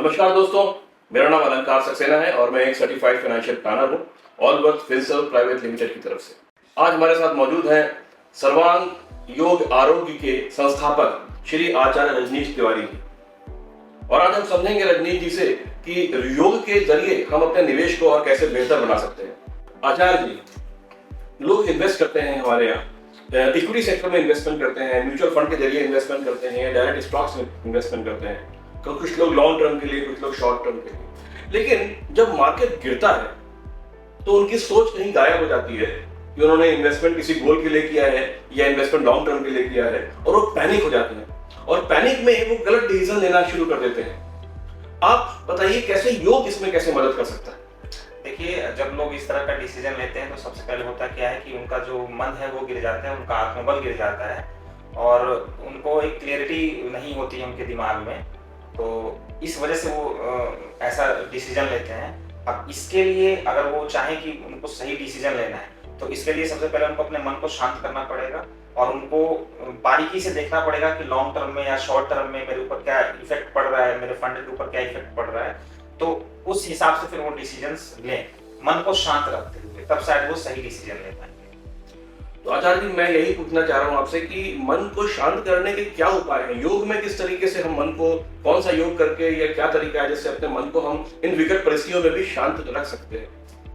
नमस्कार दोस्तों, मेरा नाम अलंकार सक्सेना है और मैं एक सर्टिफाइड फाइनेंशियल प्लानर हूँ ऑलवर्थ फिनसर्व प्राइवेट लिमिटेड की तरफ से। आज हमारे साथ मौजूद हैं सर्वांग योग आरोग्य के संस्थापक श्री आचार्य रजनीश तिवारी जी। और आज हम समझेंगे रजनीश जी से कि योग के जरिए हम अपने निवेश को और कैसे बेहतर बना सकते हैं। आचार्य जी, लोग इन्वेस्ट करते हैं हमारे यहाँ, इक्विटी सेक्टर में इन्वेस्टमेंट करते हैं, म्यूचुअल फंड के जरिए इन्वेस्टमेंट करते हैं, डायरेक्ट स्टॉक्स में इन्वेस्टमेंट करते हैं, कुछ लोग लॉन्ग टर्म के लिए, कुछ लोग शॉर्ट टर्म के लिए। लेकिन जब मार्केट गिरता है तो उनकी सोच कहीं गायब हो जाती है कि उन्होंने इन्वेस्टमेंट किसी गोल के लिए किया है या इन्वेस्टमेंट लॉन्ग टर्म के लिए किया है, और वो पैनिक हो जाते हैं और पैनिक में वो गलत डिसीजन लेना शुरू कर देते हैं। आप बताइए कैसे योग इसमें कैसे मदद कर सकता है? देखिए, जब लोग इस तरह का डिसीजन लेते हैं तो सबसे पहले होता क्या है कि उनका जो मन है वो गिर जाता है, उनका आत्मबल गिर जाता है और उनको एक क्लियरिटी नहीं होती है उनके दिमाग में। तो इस वजह से वो ऐसा डिसीजन लेते हैं। अब इसके लिए अगर वो चाहें कि उनको सही डिसीजन लेना है तो इसके लिए सबसे पहले उनको अपने मन को शांत करना पड़ेगा और उनको बारीकी से देखना पड़ेगा कि लॉन्ग टर्म में या शॉर्ट टर्म में मेरे ऊपर क्या इफेक्ट पड़ रहा है, मेरे फंड के ऊपर क्या इफेक्ट पड़ रहा है। तो उस हिसाब से फिर वो डिसीजंस लें मन को शांत रखते हुए, तब शायद वो सही डिसीजन ले पाएंगे। तो आचार्य जी, मैं यही पूछना चाह रहा हूँ आपसे कि मन को शांत करने के क्या उपाय हैं? योग में किस तरीके से हम मन को, कौन सा योग करके या क्या तरीका है जिससे अपने मन को हम इन विकट परिस्थितियों में भी शांत रख सकते हैं?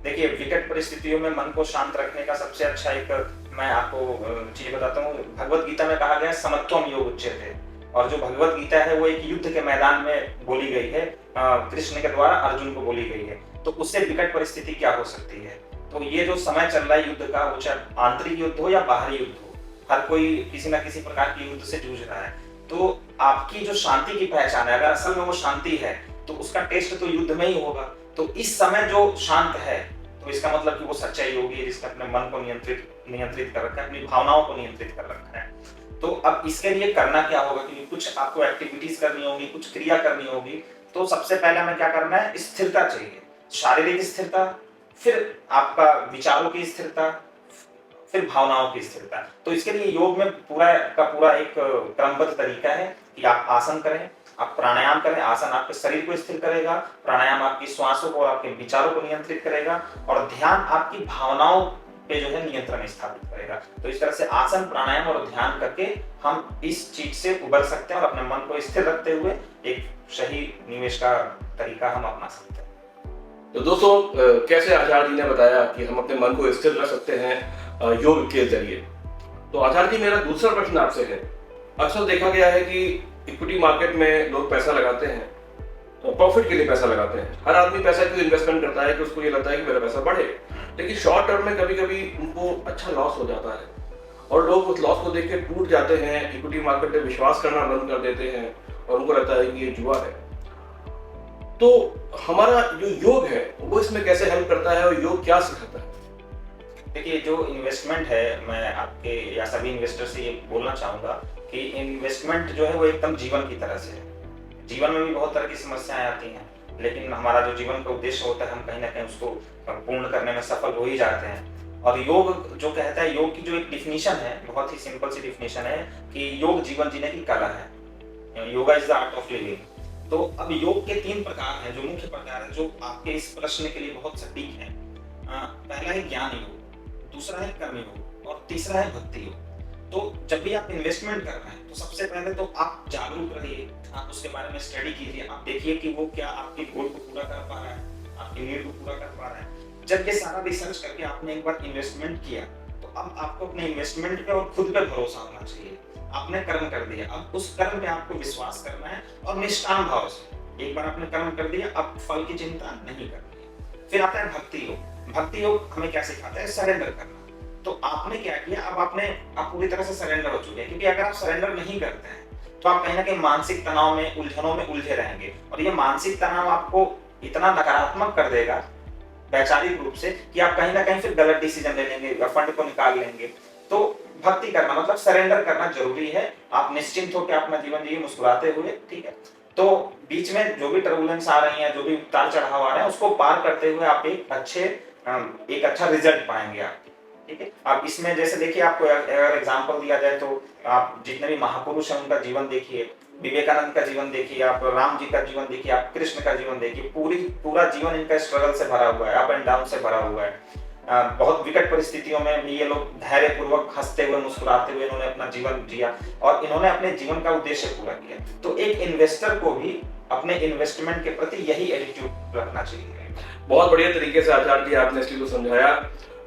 देखिए, विकट परिस्थितियों में मन को शांत रखने का सबसे अच्छा एक मैं आपको चीज बताता हूँ। भगवत गीता में कहा गया है समत्वम योग उच्यते, और जो भगवत गीता है वो एक युद्ध के मैदान में बोली गई है, कृष्ण के द्वारा अर्जुन को बोली गई है। तो उससे विकट परिस्थिति क्या हो सकती है? तो ये जो समय चल रहा है युद्ध का, वो चाहे आंतरिक युद्ध हो या बाहरी युद्ध हो, हर कोई किसी ना किसी प्रकार की युद्ध से जूझ रहा है। तो आपकी जो शांति की पहचान है, अगर असल में वो शांति है तो उसका टेस्ट तो युद्ध में ही होगा। तो इस समय जो शांत है तो इसका मतलब कि वो सच्चा योगी है जिसने अपने मन को नियंत्रित कर रखा है, अपनी भावनाओं को नियंत्रित कर रखा है। तो अब इसके लिए करना क्या होगा कि कुछ आपको एक्टिविटीज करनी होगी, कुछ क्रिया करनी होगी। तो सबसे पहले हमें क्या करना है, स्थिरता चाहिए, शारीरिक स्थिरता, फिर आपका विचारों की स्थिरता, फिर भावनाओं की स्थिरता। तो इसके लिए योग में पूरा का पूरा एक क्रमबद्ध तरीका है कि आप आसन करें, आप प्राणायाम करें। आसन आपके शरीर को स्थिर करेगा, प्राणायाम आपकी श्वासों को, आपके विचारों को नियंत्रित करेगा, और ध्यान आपकी भावनाओं पे जो है नियंत्रण स्थापित करेगा। तो इस तरह से आसन, प्राणायाम और ध्यान करके हम इस चीज से उबर सकते हैं और अपने मन को स्थिर रखते हुए एक सही निवेश का तरीका हम अपना सकते हैं। तो दोस्तों, कैसे आचार्य जी ने बताया कि हम अपने मन को स्थिर रख सकते हैं योग के जरिए। तो आचार्य जी, मेरा दूसरा प्रश्न आपसे है, अक्सर देखा गया है कि इक्विटी मार्केट में लोग पैसा लगाते हैं तो प्रॉफिट के लिए पैसा लगाते हैं। हर आदमी पैसा क्यों इन्वेस्टमेंट करता है कि उसको ये लगता है कि मेरा पैसा बढ़े, लेकिन शॉर्ट टर्म में कभी कभी उनको अच्छा लॉस हो जाता है और लोग उस लॉस को देख के टूट जाते हैं, इक्विटी मार्केट में विश्वास करना बंद कर देते हैं और उनको लगता है कि ये जुआ है। तो हमारा जो योग है वो इसमें कैसे हेल्प करता है और योग क्या सिखाता है? देखिए, जो इन्वेस्टमेंट है, मैं आपके या सभी इन्वेस्टर से ये बोलना चाहूंगा कि इन्वेस्टमेंट जो है वो एकदम जीवन की तरह से है। जीवन में भी बहुत तरह की समस्याएं आती हैं, लेकिन हमारा जो जीवन का उद्देश्य होता है हम कहीं ना कहीं उसको पूर्ण करने में सफल हो ही जाते हैं। और योग जो कहता है, योग की जो एक डिफिनीशन है, बहुत ही सिंपल सी डिफिनीशन है कि योग जीवन जीने की कला है। Yoga is the art of living. तो अब योग के 3 प्रकार हैं, जो मुख्य प्रकार है, जो आपके इस प्रश्न के लिए बहुत सटीक है। पहला है ज्ञान योग, दूसरा है कर्म योग और तीसरा है भक्ति योग। तो जब भी आप इन्वेस्टमेंट कर रहे हैं तो सबसे पहले तो आप जागरूक रहिए, आप उसके बारे में स्टडी कीजिए, आप देखिए कि वो क्या आपके गोल को पूरा कर पा रहा है, आपकी नीड को पूरा कर पा रहा है। जब ये सारा रिसर्च करके आपने एक बार इन्वेस्टमेंट किया तो अब आपको अपने इन्वेस्टमेंट पे और खुद पे भरोसा होना चाहिए। आपने कर्म कर दिया, अब उस कर्म पे आपको विश्वास करना है और निष्काम भाव से। एक बार आपने कर्म कर दिया, अब फल की चिंता नहीं करनी है। फिर आता है भक्ति योग। भक्ति योग हमें क्या सिखाता है? सरेंडर करना। तो आपने क्या किया, अब आप पूरी तरह से सरेंडर हो चुके हैं, क्योंकि अगर आप सरेंडर नहीं करते हैं तो आप कहीं ना कहीं मानसिक तनाव में, उलझनों में उलझे रहेंगे, और ये मानसिक तनाव आपको इतना नकारात्मक कर देगा वैचारिक रूप से कि आप कहीं ना कहीं फिर गलत डिसीजन ले लेंगे या फंड को निकाल लेंगे। तो भक्ति करना मतलब सरेंडर करना जरूरी है। आप निश्चिंत होकर अपना जीवन जिए मुस्कुराते हुए, ठीक है। तो बीच में जो भी टर्बुलेंस आ रही है, जो भी उतार चढ़ाव आ रहे हैं, उसको पार करते हुए आप एक अच्छा रिजल्ट पाएंगे आप, ठीक है। अब इसमें जैसे देखिए, आपको अगर एग्जांपल दिया जाए तो आप जितने भी महापुरुष हैं उनका जीवन देखिए, विवेकानंद का जीवन देखिए, आप राम जी का जीवन देखिए, आप कृष्ण का जीवन देखिए, पूरा जीवन इनका स्ट्रगल से भरा हुआ है, अप एंड डाउन से भरा हुआ है। बहुत विकट परिस्थितियों में भी ये लोग धैर्य पूर्वक हंसते हुए मुस्कुराते हुए इन्होंने अपना जीवन जिया और इन्होंने अपने जीवन का उद्देश्य पूरा किया। तो एक इन्वेस्टर को भी अपने इन्वेस्टमेंट के प्रति यही एटीट्यूड रखना चाहिए। बहुत बढ़िया तरीके से आचार्य जी आपने इस चीज को समझाया।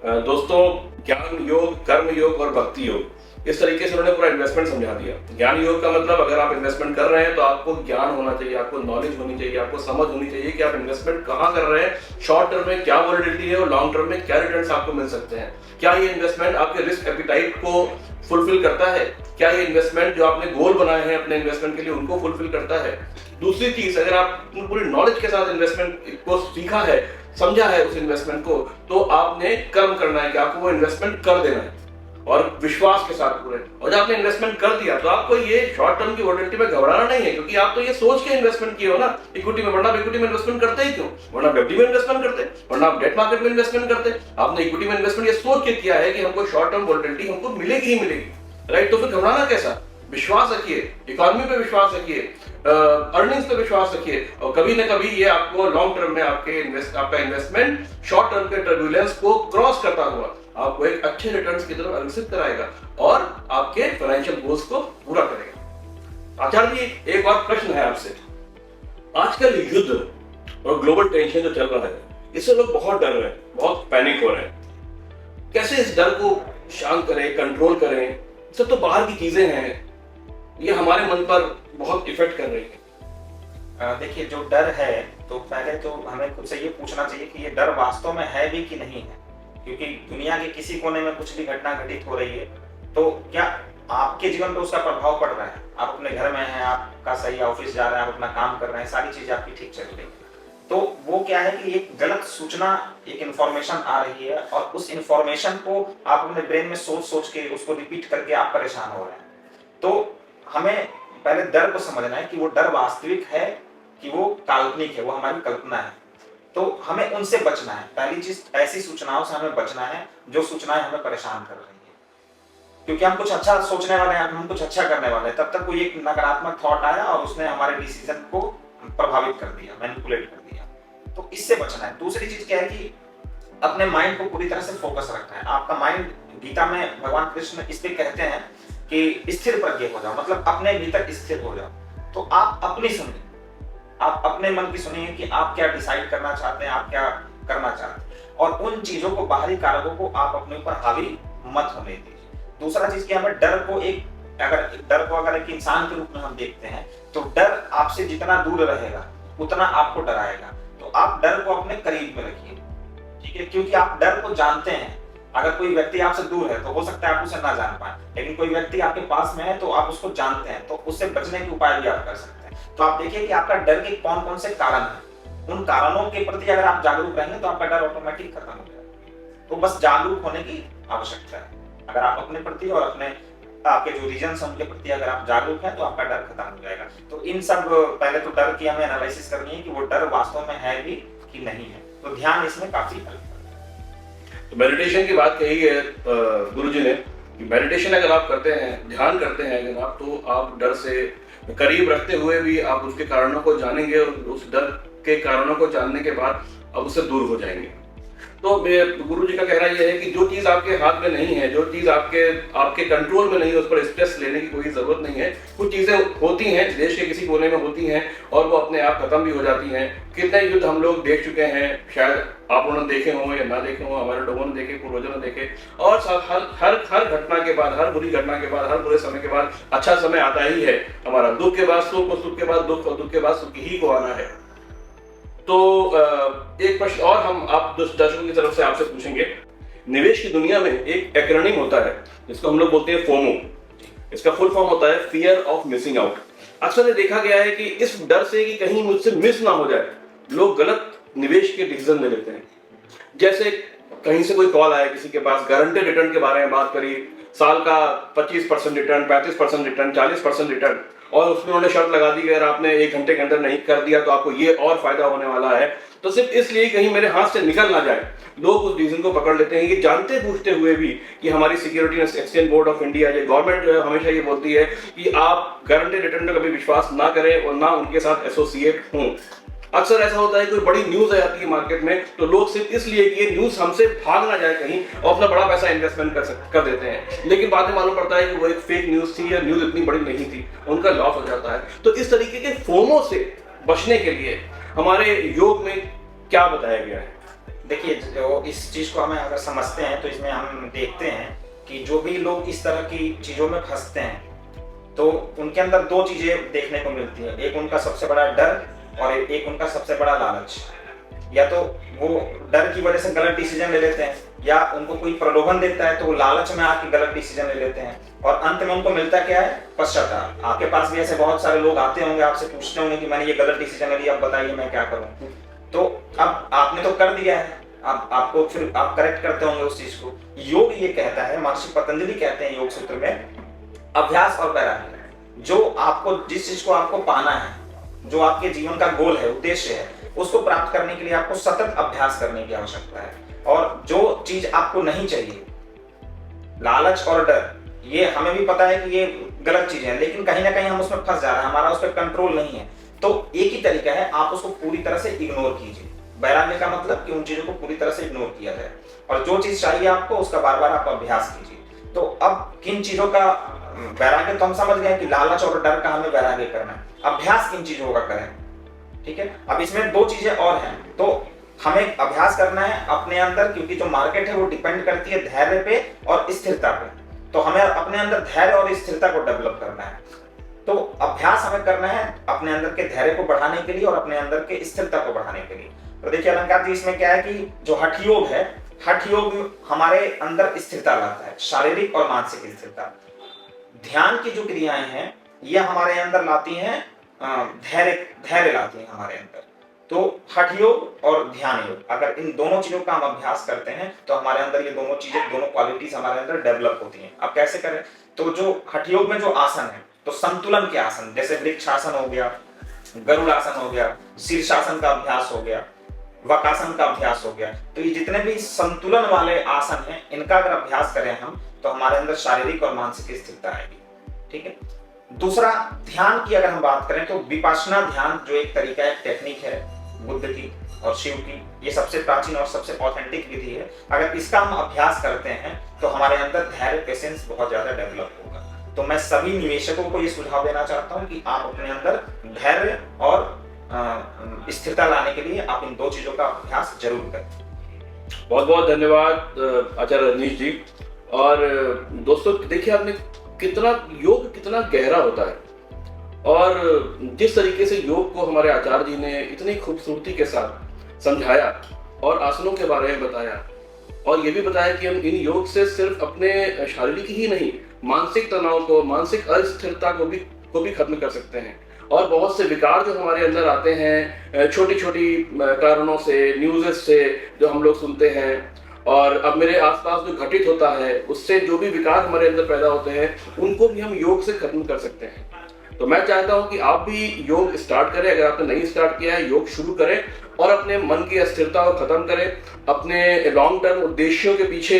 दोस्तों, ज्ञान योग, कर्म योग और भक्ति योग, इस तरीके से उन्होंने पूरा इन्वेस्टमेंट समझा दिया। ज्ञान योग का मतलब अगर आप इन्वेस्टमेंट कर रहे हैं तो आपको ज्ञान होना चाहिए, आपको नॉलेज होनी चाहिए, आपको समझ होनी चाहिए कि आप इन्वेस्टमेंट कहाँ कर रहे हैं, शॉर्ट टर्म में क्या वॉलिडिटी है और लॉन्ग टर्म में क्या रिटर्न्स आपको मिल सकते हैं। क्या ये इन्वेस्टमेंट आपके रिस्क एपिटाइट को फुलफिल करता है? क्या ये इन्वेस्टमेंट जो आपने गोल बनाए हैं अपने इन्वेस्टमेंट के लिए उनको फुलफिल करता है? दूसरी चीज, अगर आप पूरी नॉलेज के साथ इन्वेस्टमेंट को सीखा है, समझा है उस इन्वेस्टमेंट को, तो आपने कर्म करना है कि आपको वो इन्वेस्टमेंट कर देना है और विश्वास के साथ पूरे। और जब आपने इन्वेस्टमेंट कर दिया तो आपको ये शॉर्ट टर्म की वोलेटिलिटी में घबराना नहीं है, क्योंकि आप तो ये सोच के इन्वेस्टमेंट किए हो ना इक्विटी में। वरना आप इक्विटी में इन्वेस्टमेंट करते ही क्यों? वरना आप एफडी में इन्वेस्टमेंट करते, वरना आप डेट मार्केट में इन्वेस्टमेंट करते। आपने इक्विटी में इन्वेस्टमेंट ये सोच के किया है कि हमको शॉर्ट टर्म वोलेटिलिटी हमको मिलेगी ही मिलेगी, राइट? तो फिर घबराना कैसा? विश्वास रखिए, इकोनॉमी पे विश्वास रखिए, अर्निंग्स पे विश्वास रखिए, और कभी ना कभी ये आपको लॉन्ग टर्म में आपका इन्वेस्टमेंट शॉर्ट टर्म के टर्बुलेंस को क्रॉस करता हुआ आपको एक अच्छे रिटर्न्स की तरफ अग्रसित कराएगा और आपके फाइनेंशियल गोल्स को पूरा करेगा। आचार्य जी, एक और प्रश्न है आपसे। आजकल युद्ध और ग्लोबल टेंशन जो चल रहा है, इससे लोग बहुत डर रहे हैं, बहुत पैनिक हो रहे हैं। कैसे इस डर को शांत करें, कंट्रोल करें? सब तो बाहर की चीजें हैं, ये हमारे मन पर बहुत इफेक्ट कर रही है। देखिए, जो डर है तो पहले तो हमें खुद से ये पूछना चाहिए कि ये डर वास्तव में है भी कि नहीं है। क्योंकि दुनिया के किसी कोने में कुछ भी घटना घटित हो रही है तो क्या आपके जीवन पे उसका प्रभाव पड़ रहा है? आप अपने घर में हैं, आपका सही ऑफिस जा रहे हैं, आप अपना काम कर रहे हैं, सारी चीजें आपकी ठीक चल रही है, तो वो क्या है कि एक गलत सूचना, एक इंफॉर्मेशन आ रही है और उस इंफॉर्मेशन को आप अपने ब्रेन में सोच के उसको रिपीट करके आप परेशान हो रहे हैं। तो हमें पहले डर को समझना है कि वो डर वास्तविक है कि वो काल्पनिक है, वो हमारी कल्पना है। तो हमें उनसे बचना है। पहली चीज, ऐसी सूचनाओं से हमें बचना है जो सूचनाएं हमें परेशान कर रही है, क्योंकि हम कुछ अच्छा सोचने वाले हैं, हम कुछ अच्छा करने वाले हैं, तब तक कोई एक नकारात्मक थॉट आया और उसने हमारे डिसीजन को प्रभावित कर दिया, मैनिपुलेट कर दिया। तो इससे बचना है। दूसरी चीज क्या है कि अपने माइंड को पूरी तरह से फोकस रखना है। आपका माइंड, गीता में भगवान कृष्ण इस पे कहते हैं कि स्थिर प्रज्ञ हो जाओ, मतलब अपने भीतर स्थिर हो जाओ। तो आप अपनी सुनिए, आप अपने मन की सुनिए कि आप क्या डिसाइड करना चाहते हैं, आप क्या करना चाहते हैं, और उन चीजों को, बाहरी कारकों को आप अपने ऊपर हावी मत होने दीजिए। दूसरा चीज क्या है, डर को अगर एक इंसान के रूप में हम देखते हैं तो डर आपसे जितना दूर रहेगा उतना आपको डराएगा। तो आप डर को अपने करीब में रखिए, ठीक है? क्योंकि आप डर को जानते हैं। अगर कोई व्यक्ति आपसे दूर है तो हो सकता है आप उसे ना जान पाए, लेकिन कोई व्यक्ति आपके पास में है तो आप उसको जानते हैं, तो उससे बचने के उपाय भी आप कर सकते हैं। तो आप देखिए कि आपका डर के कौन कौन से कारण हैं। उन कारणों के प्रति अगर आप जागरूक रहेंगे तो आपका डर ऑटोमेटिक खत्म हो जाएगा। तो बस जागरूक होने की आवश्यकता है। अगर आप अपने प्रति और अपने आपके जो रीजन है उनके प्रति अगर आप जागरूक हैं तो आपका डर खत्म हो जाएगा। तो इन सब, पहले तो डर की हमें एनालिसिस करनी है कि वो डर वास्तव में है भी कि नहीं है। तो ध्यान इसमें काफी हेल्प करता है। तो मेडिटेशन की बात कही है गुरुजी ने कि मेडिटेशन अगर आप करते हैं, ध्यान करते हैं अगर आप, तो आप डर से करीब रखते हुए भी आप उसके कारणों को जानेंगे और उस डर के कारणों को जानने के बाद आप उससे दूर हो जाएंगे। तो गुरु जी का कहना यह है कि जो चीज आपके हाथ में नहीं है, जो चीज आपके कंट्रोल में नहीं है, उस पर स्ट्रेस लेने की कोई जरूरत नहीं है। कुछ चीजें होती हैं, देश के किसी कोने में होती हैं और वो अपने आप खत्म भी हो जाती हैं। कितने युद्ध हम लोग देख चुके हैं, शायद आप उन्होंने देखे हों या ना देखे हों, हमारे लोगों ने देखे, पूर्वजों ने देखे। और हर घटना के बाद, हर बुरी घटना के बाद, हर बुरे समय के बाद अच्छा समय आता ही है। हमारा दुख के बाद सुख और सुख के बाद दुख और दुख के बाद सुख ही को आना है। तो एक प्रश्न और हम आप दर्शकों की तरफ से आपसे पूछेंगे। निवेश की दुनिया में एक एक्रोनिम होता है जिसको हम लोग बोलते हैं फोमो। इसका फुल फॉर्म होता है फियर ऑफ मिसिंग आउट। अक्सर ये देखा गया है कि इस डर से कि कहीं मुझसे मिस ना हो जाए, लोग गलत निवेश के डिसीजन ले लेते हैं। जैसे कहीं से कोई कॉल आया, किसी के पास गारंटेड रिटर्न के बारे में बात करी साल का 25% रिटर्न, 35% रिटर्न, 40% रिटर्न, और उसमें उन्होंने शर्त लगा दी कि अगर आपने 1 घंटे के अंदर नहीं कर दिया तो आपको ये और फायदा होने वाला है। तो सिर्फ इसलिए कहीं मेरे हाथ से निकल ना जाए, लोग उस डिसीजन को पकड़ लेते हैं कि जानते बूझते हुए भी कि हमारी security and exchange board of India, ये गवर्नमेंट जो है हमेशा ये बोलती है कि आप गारंटेड रिटर्न में कभी विश्वास ना करें और ना उनके साथ एसोसिएट हों। अक्सर ऐसा होता है कोई बड़ी न्यूज आ जाती है मार्केट में, तो लोग सिर्फ इसलिए कि ये न्यूज हमसे भाग ना जाए कहीं और अपना बड़ा पैसा इन्वेस्टमेंट कर देते हैं, लेकिन बाद में मालूम पड़ता है कि वो एक फेक न्यूज थी या न्यूज इतनी बड़ी नहीं थी, उनका लॉस हो जाता है। तो इस तरीके के फोमो से बचने के लिए हमारे योग में क्या बताया गया है? देखिए, जो इस चीज को हमें अगर समझते हैं तो इसमें हम देखते हैं कि जो भी लोग इस तरह की चीजों में फंसते हैं तो उनके अंदर दो चीजें देखने को मिलती है। एक उनका सबसे बड़ा डर और एक उनका सबसे बड़ा लालच। या तो वो डर की वजह से गलत डिसीजन ले लेते हैं, या उनको कोई प्रलोभन देता है तो वो लालच में आके गलत डिसीजन ले लेते हैं, और अंत में उनको मिलता क्या है? पश्चाताप। आपके पास भी ऐसे बहुत सारे लोग आते होंगे, आपसे पूछते होंगे कि मैंने ये गलत डिसीजन ले लिया, अब बताइए मैं क्या करूं। तो अब आपने तो कर दिया है, अब आपको फिर आप करेक्ट करते होंगे उस चीज को। योग ये कहता है, महर्षि पतंजलि कहते हैं योग सूत्र में, अभ्यास और वैराग्य। जो आपको, जिस चीज को आपको पाना है, जो आपके जीवन का गोल है, उद्देश्य है, उसको प्राप्त करने के लिए आपको सतत अभ्यास करने की आवश्यकता है। और जो चीज आपको नहीं चाहिए, लालच और डर, ये हमें भी पता है कि ये गलत चीज है, लेकिन कहीं ना कहीं हम उसमें फंस जा रहे हैं, हमारा उस पर कंट्रोल नहीं है। तो एक ही तरीका है, आप उसको पूरी तरह से इग्नोर कीजिए। वैराग्य का मतलब कि उन चीजों को पूरी तरह से इग्नोर किया जाए, और जो चीज चाहिए आपको उसका बार बार आप अभ्यास कीजिए। तो अब किन चीजों का वैराग्य तो हम समझ गए कि लालच और डर का हमें वैराग्य करना है, अभ्यास किन चीजों का करें, ठीक है। अब इसमें दो चीजें और हैं, तो हमें अभ्यास करना है अपने अंदर, क्योंकि जो मार्केट है वो डिपेंड करती है धैर्य पे और स्थिरता पे। तो हमें अपने अंदर धैर्य और स्थिरता को डेवलप करना है। तो अभ्यास हमें करना है अपने अंदर के धैर्य को बढ़ाने के लिए और अपने अंदर के स्थिरता को बढ़ाने के लिए। तो देखिए अलंकार जी, इसमें क्या है कि जो हठ योग है, हठ योग हमारे अंदर स्थिरता लाता है, शारीरिक और मानसिक स्थिरता। ध्यान की जो क्रियाएं हैं ये हमारे अंदर लाती हैं धैर्य लाती हैं हमारे अंदर। तो हठ योग और ध्यान योग, अगर इन दोनों चीजों का हम अभ्यास करते हैं तो हमारे अंदर ये दोनों चीजें, दोनों क्वालिटीज हमारे अंदर डेवलप होती हैं। अब कैसे करें? तो जो हठ योग में जो आसन है, तो संतुलन के आसन, जैसे वृक्षासन हो गया, गरुड़ासन हो गया, शीर्षासन का अभ्यास हो गया, वकासन का अभ्यास हो गया, तो ये जितने भी संतुलन वाले आसन हैं, इनका अगर अभ्यास करें हम, तो हमारे अंदर शारीरिक और मानसिक स्थिरता आएगी, ठीक है। दूसरा, ध्यान की अगर हम बात करें तो विपश्यना ध्यान जो एक तरीका है, टेक्निक है बुद्ध की और शिव की, ये सबसे प्राचीन और सबसे ऑथेंटिक विधि है। अगर इसका हम अभ्यास करते हैं तो हमारे अंदर धैर्य, पेशेंस बहुत ज्यादा डेवलप होगा। तो मैं सभी निवेशकों को ये सुझाव देना चाहता हूँ कि आप अपने अंदर धैर्य और स्थिरता लाने के लिए आप इन दो चीजों का अभ्यास जरूर करें। बहुत बहुत धन्यवाद आचार्य रजनीश जी। और दोस्तों देखिए, आपने योग कितना गहरा होता है, और जिस तरीके से योग को हमारे आचार्य जी ने इतनी खूबसूरती के साथ समझाया और आसनों के बारे में बताया, और ये भी बताया कि हम इन योग से सिर्फ अपने शारीरिक ही नहीं, मानसिक तनाव को, मानसिक अस्थिरता को भी खत्म कर सकते हैं। और बहुत से विकार जो हमारे अंदर आते हैं छोटी छोटी कारणों से, न्यूज़ से जो हम लोग सुनते हैं, और अब मेरे आसपास जो घटित होता है उससे जो भी विकार हमारे अंदर पैदा होते हैं, उनको भी हम योग से खत्म कर सकते हैं। तो मैं चाहता हूं कि आप भी योग स्टार्ट करें। अगर आपने नहीं स्टार्ट किया है, योग शुरू करें और अपने मन की अस्थिरता को खत्म करें, अपने लॉन्ग टर्म उद्देश्यों के पीछे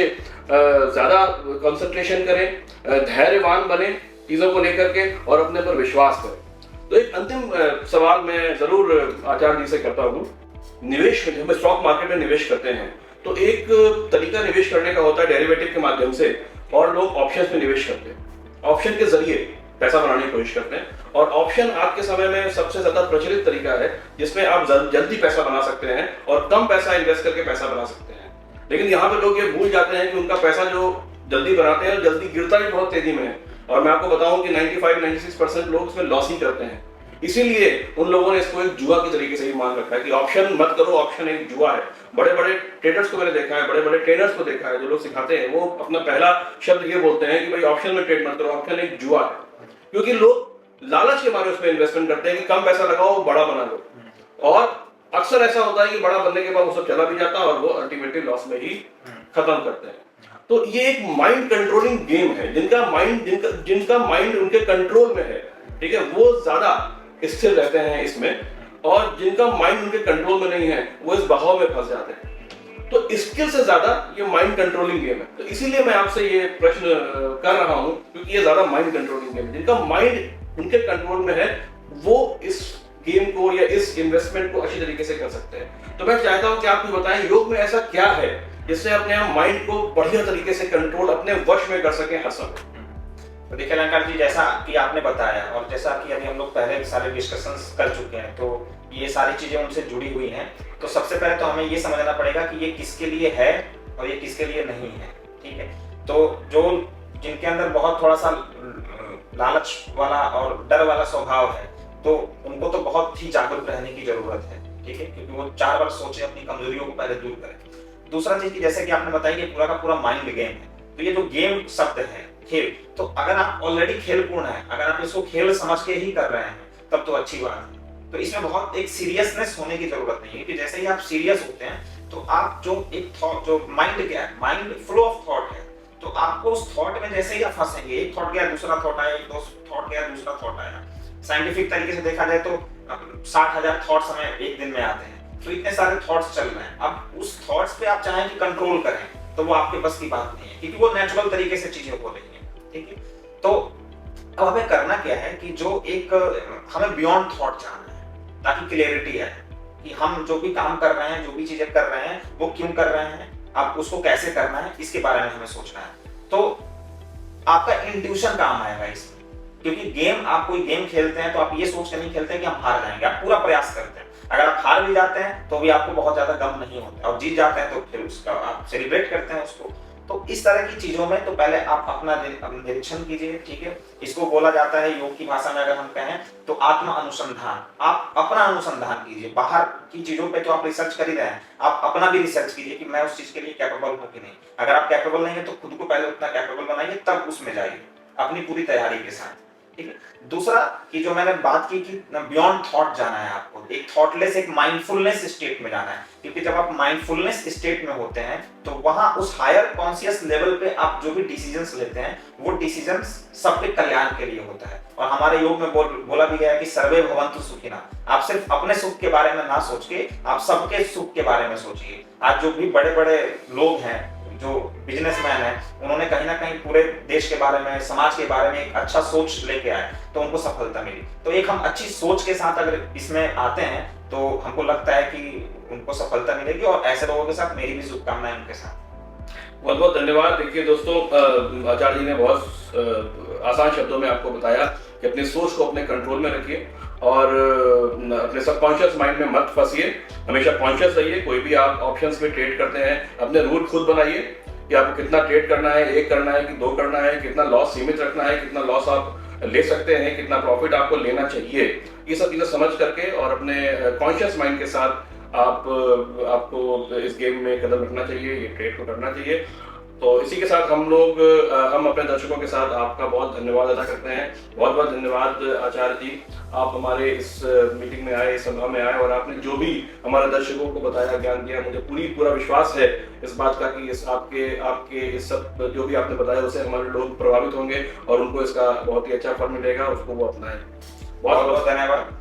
ज्यादा कंसंट्रेशन करें, धैर्यवान बने चीजों को लेकर के और अपने पर विश्वास करें। तो एक अंतिम सवाल मैं जरूर आचार्य जी से करता हूँ। निवेश, जब हम स्टॉक मार्केट में निवेश करते हैं तो एक तरीका निवेश करने का होता है डेरिवेटिव के माध्यम से, और लोग ऑप्शंस में निवेश करते हैं, ऑप्शन के जरिए पैसा बनाने की कोशिश करते हैं। और ऑप्शन आज के समय में सबसे ज्यादा प्रचलित तरीका है जिसमें आप जल्दी पैसा बना सकते हैं और कम पैसा इन्वेस्ट करके पैसा बना सकते हैं। लेकिन यहाँ पे लोग ये भूल जाते हैं कि उनका पैसा जो जल्दी बनाते हैं जल्दी गिरता भी बहुत तेजी में है। और मैं आपको बताऊं कि 95-96% लोग इसमें लॉस ही करते हैं। इसीलिए उन लोगों ने इसको एक जुआ के तरीके से ही मान रखा है कि ऑप्शन मत करो, ऑप्शन एक जुआ है। बड़े बड़े ट्रेडर्स को मैंने देखा है, बड़े बड़े ट्रेडर्स को देखा है, जो लोग सिखाते हैं वो अपना पहला शब्द ये बोलते हैं कि भाई ऑप्शन में ट्रेड मत करो, ऑप्शन एक जुआ है। क्योंकि लोग लालच के मारे उसमें इन्वेस्टमेंट करते हैं कि कम पैसा लगाओ, बड़ा बना लो, और अक्सर ऐसा होता है कि बड़ा बनने के बाद वो सब चला भी जाता है और वो अल्टीमेटली लॉस में ही खत्म करते हैं। तो ये एक माइंड कंट्रोलिंग गेम है। जिनका माइंड उनके कंट्रोल में है, ठीक है, वो ज्यादा स्थिर रहते हैं इसमें, और जिनका माइंड उनके कंट्रोल में नहीं है वो इस बहाव में फंस जाते हैं। तो स्किल से ज्यादा ये माइंड कंट्रोलिंग गेम है। तो इसीलिए मैं आपसे ये प्रश्न कर रहा हूं, क्योंकि ये ज्यादा माइंड कंट्रोलिंग गेम है। जिनका माइंड उनके कंट्रोल में है वो इस गेम को या इस इन्वेस्टमेंट को अच्छी तरीके से कर सकते हैं। तो मैं चाहता हूं कि आप भी बताएं, योग में ऐसा क्या है जिससे अपने माइंड को बढ़िया तरीके से कंट्रोल अपने वश में कर सके हर समय। तो देखिए अलंकार जी, जैसा कि आपने बताया और जैसा कि अभी हम लोग पहले भी सारे डिस्कशंस कर चुके हैं, तो ये सारी चीजें उनसे जुड़ी हुई हैं। तो सबसे पहले तो हमें ये समझना पड़ेगा कि ये किसके लिए है और ये किसके लिए नहीं है, ठीक है। तो जो जिनके अंदर बहुत थोड़ा सा लालच वाला और डर वाला स्वभाव है, तो उनको तो बहुत ही जागरूक रहने की जरूरत है, ठीक है, क्योंकि वो 4 बार सोचे, अपनी कमजोरियों को पहले दूर करें। दूसरा चीज की जैसे कि आपने बताया कि पूरा का पूरा माइंड गेम है, तो ये जो गेम शब्द है खेल, तो अगर आप ऑलरेडी खेलपूर्ण है, अगर आप इसको खेल समझ के ही कर रहे हैं तब तो अच्छी बात है। तो इसमें बहुत एक सीरियसनेस होने की जरूरत नहीं है, कि जैसे ही आप सीरियस होते हैं तो आप जो एक थॉट, जो माइंड क्या है, माइंड फ्लो ऑफ थॉट है, तो आपको उस थॉट में जैसे ही आप फंसेंगे, एक थॉट गया दूसरा थॉट आया, एक थॉट गया दूसरा थॉट आया। साइंटिफिक तरीके से देखा जाए तो 60,000 थॉट्स हमें एक दिन में आते हैं, तो इतने सारे थॉट्स चल रहे हैं। अब उस थॉट्स पे आप चाहें कि कंट्रोल करें तो वो आपके बस की बात नहीं है, क्योंकि वो नेचुरल तरीके से चीजें हो रही हैं, ठीक है। तो अब हमें करना क्या है कि जो एक हमें बियॉन्ड थॉट जाना है, ताकि क्लियरिटी है कि हम जो भी काम कर रहे हैं, जो भी चीजें कर रहे हैं, वो क्यों कर रहे हैं, अब उसको कैसे करना है, इसके बारे में हमें सोचना है। तो आपका इंट्यूशन काम आएगा इसमें, क्योंकि गेम, आप कोई गेम खेलते हैं तो आप ये सोच कर नहीं खेलते हैं कि हम हार जाएंगे, आप पूरा प्रयास करते हैं। अगर आप हार भी जाते हैं तो भी आपको बहुत ज्यादा गम नहीं होता, और जीत जाते हैं तो फिर उसका आप सेलिब्रेट करते हैं उसको। तो इस तरह की चीजों में तो पहले आप अपना निरीक्षण कीजिए, ठीक है। इसको बोला जाता है योग की भाषा में अगर हम कहें तो आत्म अनुसंधान। आप अपना अनुसंधान कीजिए, बाहर की चीजों पे तो आप रिसर्च कर ही रहे हैं, आप अपना भी रिसर्च कीजिए कि मैं उस चीज के लिए कैपेबल हूं कि नहीं। अगर आप कैपेबल नहीं है तो खुद को पहले उतना कैपेबल बनाइए, तब उसमें जाइए अपनी पूरी तैयारी के साथ, ठीक है। दूसरा कि जो मैंने बात की कि बियॉन्ड थॉट जाना है आपको, एक थॉटलेस, एक माइंडफुलनेस स्टेट में जाना है, क्योंकि जब आप माइंडफुलनेस स्टेट में होते हैं तो वहां उस हायर कॉन्शियस लेवल पे आप जो भी डिसीजंस लेते हैं वो डिसीजंस सबके कल्याण के लिए होता है। और हमारे योग में बोला भी गया है कि सर्वे भवन्तु सुखिनः। आप सिर्फ अपने सुख के बारे में ना सोच के आप सबके सुख के बारे में सोचिए। आज जो भी बड़े बड़े लोग हैं, जो बिजनेसमैन है, उन्होंने कहीं ना कहीं पूरे देश के बारे में, समाज के बारे में एक अच्छा सोच लेके आए तो उनको सफलता मिली। तो एक हम अच्छी सोच के साथ अगर इसमें आते हैं तो हमको लगता है कि उनको सफलता मिलेगी, और ऐसे लोगों के साथ मेरी भी शुभकामनाएं उनके साथ। बहुत बहुत धन्यवाद। देखिए दोस्तों, आचार्य जी ने बहुत आसान शब्दों में आपको बताया कि अपनी सोच को अपने कंट्रोल में रखिए और अपने सबकॉन्शियस माइंड में मत फंसिए, हमेशा कॉन्शियस रहिए। कोई भी आप ऑप्शंस में ट्रेड करते हैं, अपने रूल खुद बनाइए कि आपको कितना ट्रेड करना है, 1 करना है कि 2 करना है, कितना लॉस सीमित रखना है, कितना लॉस आप ले सकते हैं, कितना प्रॉफिट आपको लेना चाहिए। ये सब चीजें समझ करके और अपने कॉन्शियस माइंड के साथ आपको इस गेम में कदम रखना चाहिए, ये ट्रेड को करना चाहिए। तो इसी के साथ हम अपने दर्शकों के साथ आपका बहुत धन्यवाद अदा करते हैं। बहुत बहुत धन्यवाद आचार्य जी, आप हमारे इस मीटिंग में आए, इस सभा में आए, और आपने जो भी हमारे दर्शकों को बताया, ज्ञान दिया, मुझे पूरा विश्वास है इस बात का कि इस आपके इस सब जो भी आपने बताया उससे हमारे लोग प्रभावित होंगे और उनको इसका बहुत ही अच्छा फल मिलेगा, उसको वो अपनाएं। बहुत बहुत धन्यवाद।